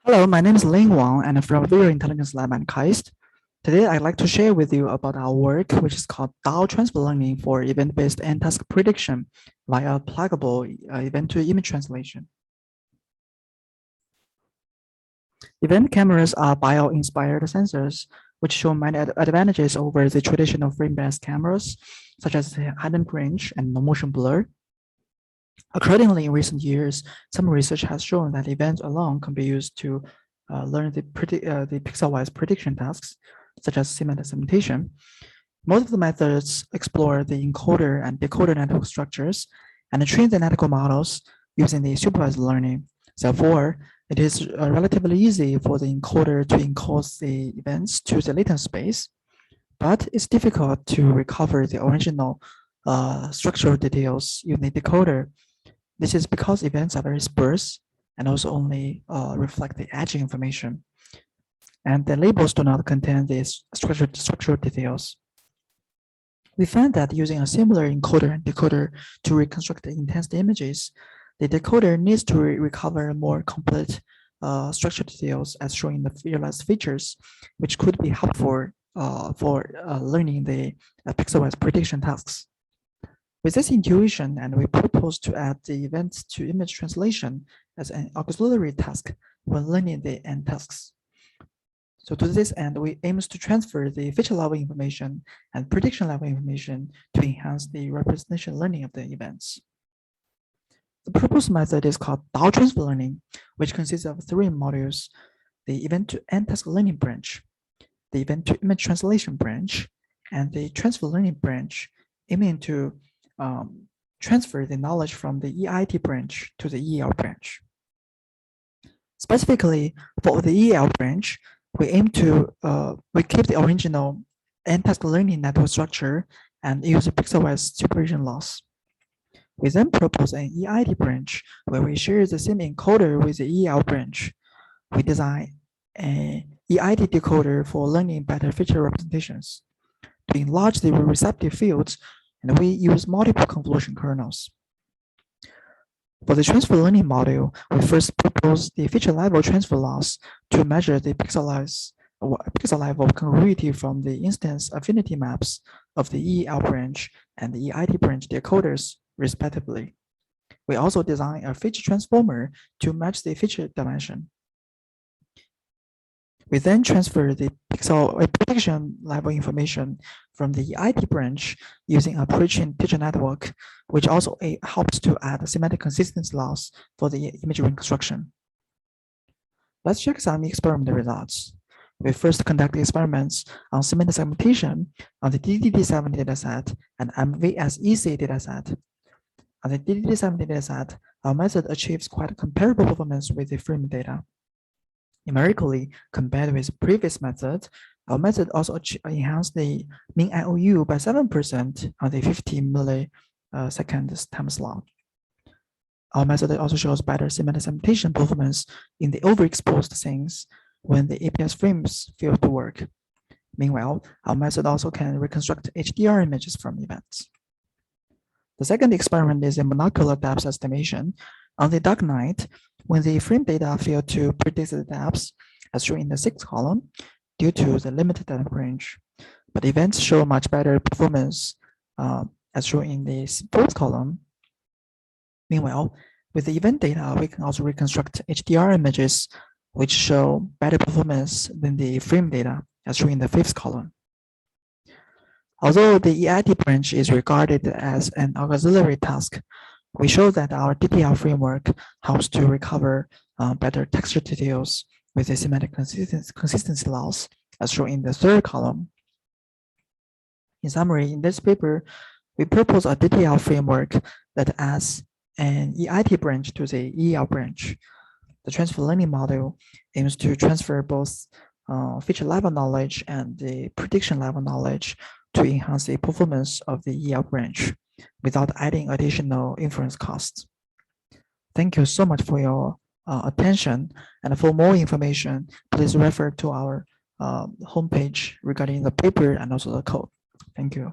Hello, my name is Ling Wang, and I'm from Video Intelligence Lab at KAIST. Today, I'd like to share with you about our work, which is called DAO transfer learning for event-based and task prediction via pluggable event-to-image translation. Event cameras are bio-inspired sensors, which show many advantages over the traditional frame-based cameras, such as hidden range and no motion blur. Accordingly, in recent years, some research has shown that events alone can be used to learn the pixel-wise prediction tasks, such as semantic segmentation. Most of the methods explore the encoder and decoder network structures and train the network models using the supervised learning. Therefore, it is relatively easy for the encoder to encode the events to the latent space, but it's difficult to recover the original structural details using the decoder. This is because events are very sparse and also only reflect the edge information. And the labels do not contain these structural details. We found that using a similar encoder and decoder to reconstruct the intensity images, the decoder needs to recover more complete structural details as shown in the realized features, which could be helpful for learning the pixel-wise prediction tasks. With this intuition, and we propose to add the event-to-image translation as an auxiliary task when learning the end tasks. So to this end, we aim to transfer the feature-level information and prediction-level information to enhance the representation learning of the events. The proposed method is called DAO transfer learning, which consists of three modules: the event-to-end task learning branch, the event-to-image translation branch, and the transfer learning branch, aiming to transfer the knowledge from the EIT branch to the EL branch. Specifically, for the EL branch, we aim to we keep the original end-task learning network structure and use a pixel-wise supervision loss. We then propose an EIT branch where we share the same encoder with the EL branch. We design an EIT decoder for learning better feature representations. To enlarge the receptive fields, and we use multiple convolution kernels. For the transfer learning module, we first propose the feature level transfer loss to measure the pixel level congruity from the instance affinity maps of the EL branch and the EIT branch decoders, respectively. We also design a feature transformer to match the feature dimension. We then transfer the pixel prediction level information from the EIT branch using a pre-trained teacher network, which also helps to add a semantic consistency loss for the image reconstruction. Let's check some experiment results. We first conduct experiments on semantic segmentation on the DTL7 dataset and MVSEC dataset. On the DTL7 dataset, our method achieves quite comparable performance with the frame data. Numerically, compared with previous methods, our method also enhanced the mean IOU by 7% on the 50 millisecond time slot. Our method also shows better semantic segmentation performance in the overexposed scenes when the APS frames fail to work. Meanwhile, our method also can reconstruct HDR images from events. The second experiment is a monocular depth estimation. On the dark night, when the frame data fail to predict the depths, as shown in the sixth column, due to the limited depth range, but events show much better performance as shown in the fourth column. Meanwhile, with the event data, we can also reconstruct HDR images, which show better performance than the frame data, as shown in the fifth column. Although the EIT branch is regarded as an auxiliary task, we show that our DTL framework helps to recover better texture details with a semantic consistency loss, as shown in the third column. In summary, in this paper, we propose a DTL framework that adds an EIT branch to the EL branch. The transfer learning model aims to transfer both feature level knowledge and the prediction level knowledge to enhance the performance of the EL branch without adding additional inference costs. Thank you so much for your attention, and for more information, please refer to our homepage regarding the paper and also the code. Thank you.